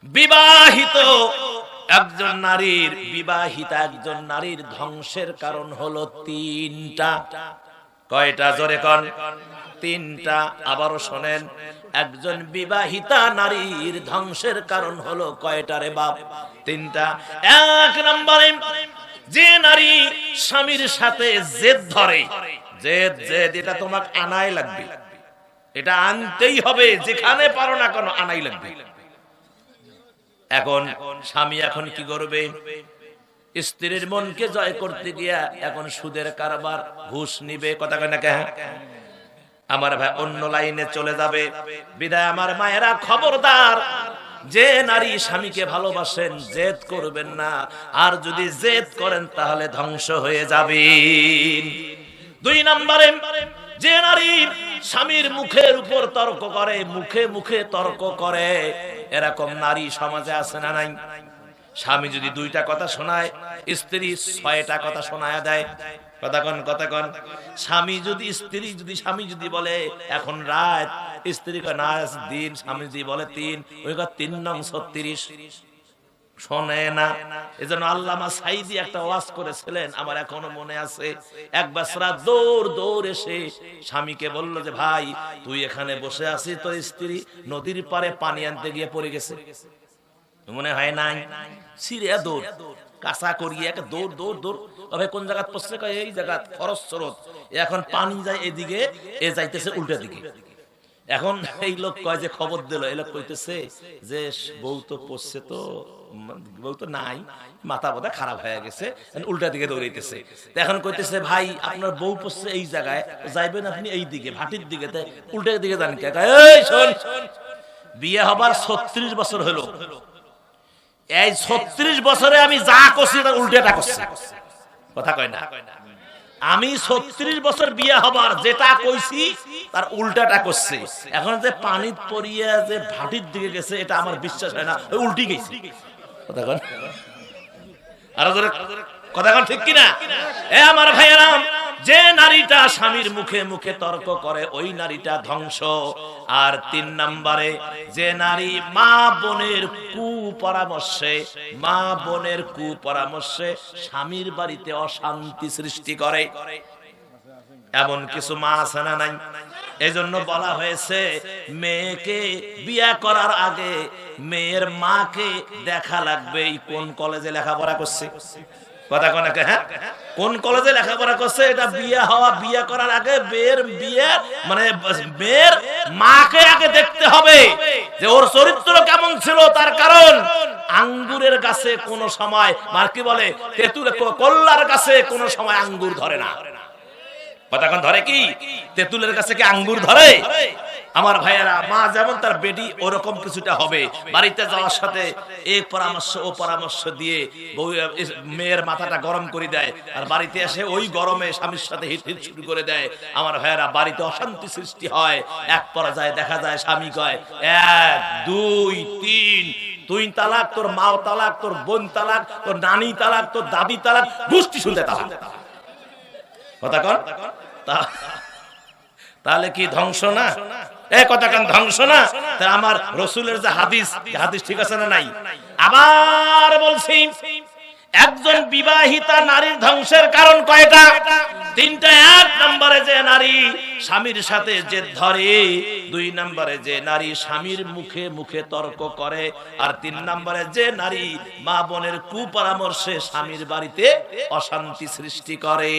বিবাহিত একজন নারীর বিবাহিতা একজন নারীর ধ্বংসের কারণ হলো তিনটা। কয়টা? জোরে কোন? তিনটা। আবারও শোনেন, একজন বিবাহিতা নারীর ধ্বংসের কারণ হলো কয়টা রে বাপ? তিনটা। এক নম্বরে, যে নারী স্বামীর সাথে জেদ ধরে, জেদ জেদ এটা তোমাকে আনাই লাগবে, এটা আনতেই হবে, যেখানে পারো না কেন আনাই লাগবে। এখন স্বামী এখন কি করবে? স্ত্রীর মনকে জয় করতে গিয়া এখন সুদের কারবার, ঘুষ নিবে, কথা কয় না কেন? আমার ভাই অন্য লাইনে চলে যাবে। বিদায় আমার মায়েরা খবরদার, যে নারী স্বামীকে ভালোবাসেন জেদ করবেন না, আর যদি জেদ করেন তাহলে ধ্বংস হয়ে যাবেন। দুই নম্বরে, যে নারী স্বামীর মুখের উপর তর্ক করে, মুখে মুখে তর্ক করে, এরকম নারী সমাজে আছে না নাই? স্বামী যদি দুইটা কথা শোনায়, স্ত্রী 6টা কথা শোনায় দেয়, কথা কন, কথা কন। স্বামী যদি বলে এখন রাত, স্ত্রী কয় না দিন, স্বামী যদি বলে 3, ওই 3 নং 36 শোনে না। এজন্য আল্লামা সাইদি একটা ওয়াজ করেছিলেন, আমার এখনো মনে আছে। এক বাছরা দৌড় এসে স্বামীকে বলল যে ভাই তুই এখানে বসে আছিস, তোর স্ত্রী নদীর পারে পানি আনতে গিয়ে পড়ে গেছে, মনে হয় নাই? সিরিয়া দৌড়, কাঁচা করিয়ে একটা দৌড় দৌড় দৌড়, তবে কোন জায়গা পড়ছে? এই জায়গা খরচ স্রোত, এখন পানি যায় এদিকে, এ যাইতেছে উল্টা দিকে। এখন এই লোক কয় যে খবর দিল, এই লোক কইতেছে যে বউ তো পড়ছে, তো বউ তো নাই, মাথা বোধহয় খারাপ হয়ে গেছে, উল্টা দিকে দৌড়াইতেছে। এখন কইতেছে ভাই আপনার বউ পড়ছে এই জায়গায়, যাইবেন আপনি এই দিকে ভাটির দিকে, উল্টা দিকে যান কে? এই শোন, বিয়ে হবার 36 বছর হলো, এই 36 বছরে আমি যা করছি তার উল্টাটা করছি, কথা কয় না? আমি 36 বছর বিয়ে হবার যেটা কইছি তার উল্টাটা করছে। এখন যে পানি পড়িয়ে যে ভাটির দিকে গেছে, এটা আমার বিশ্বাস হয় না, ওই উল্টি গেছে, কথা কন। আর কথা কন, ঠিক কিনা? এ আমার ভাইয়েরা, যে নারীটা স্বামীর মুখে মুখে তর্ক করে ওই নারীটা ধ্বংস। আর 3 নম্বরে, যে নারী মা বোনের কুপরামর্শে স্বামীর বাড়িতে অশান্তি সৃষ্টি করে, এমন কিছু মা আছে না নাই? এজন্য বলা হয়েছে মেয়েকে বিয়ে করার আগে মেয়ের মাকে দেখা লাগবে কোন কলেজে লেখাপড়া করছে, কথা কোন? হ্যাঁ, কোন কলেজে লেখাপড়া করছে, এটা বিয়ে করার আগে মেয়ের মাকে আগে দেখতে হবে যে ওর চরিত্র কেমন ছিল। তার কারণ আঙ্গুরের গাছে কোন সময় কি বলে, কল্লার গাছে কোন সময় আঙ্গুর ধরে না, কথা কোন? ধরে কি? তেঁতুলের কাছে কি আঙ্গুর ধরে? আমার ভাইয়েরা, মা যেমন তার বেটি ওরকম কিছুটা হবে। বাড়িতে যাওয়ার সাথে এক পরামর্শ ও পরামর্শ দিয়ে মেয়ের মাথাটা গরম করে দেয়, আর বাড়িতে এসে ওই গরমে স্বামীর সাথে হিট শুরু করে দেয়। আমার ভাইয়েরা, বাড়িতে অশান্তি সৃষ্টি হয়। এক পর্যায়ে দেখা যায় স্বামী কয় 1 2 3, তুই তালাক, তোর মাও তালাক, তোর বোন তালাক, তোর নানি তালাক, তোর দাদি তালাক, গোষ্ঠী শুনতে তালাক, কথা কন। তাহলে কি ধ্বংস না? কথা কান, ধ্বংস না? আমার রাসূলের যে হাদিস ঠিক আছে না নাই? আবার বলছি, একজন বিবাহিতা নারীর ধ্বংসের কারণ কয়টা? 3টা। 1 নম্বরে, যে নারী স্বামীর সাথে জেদ ধরে, 2 নম্বরে যে নারী স্বামীর মুখে মুখে তর্ক করে, আর 3 নম্বরে যে নারী মা বোনের কুপরামর্শে স্বামীর বাড়িতে অশান্তি সৃষ্টি করে।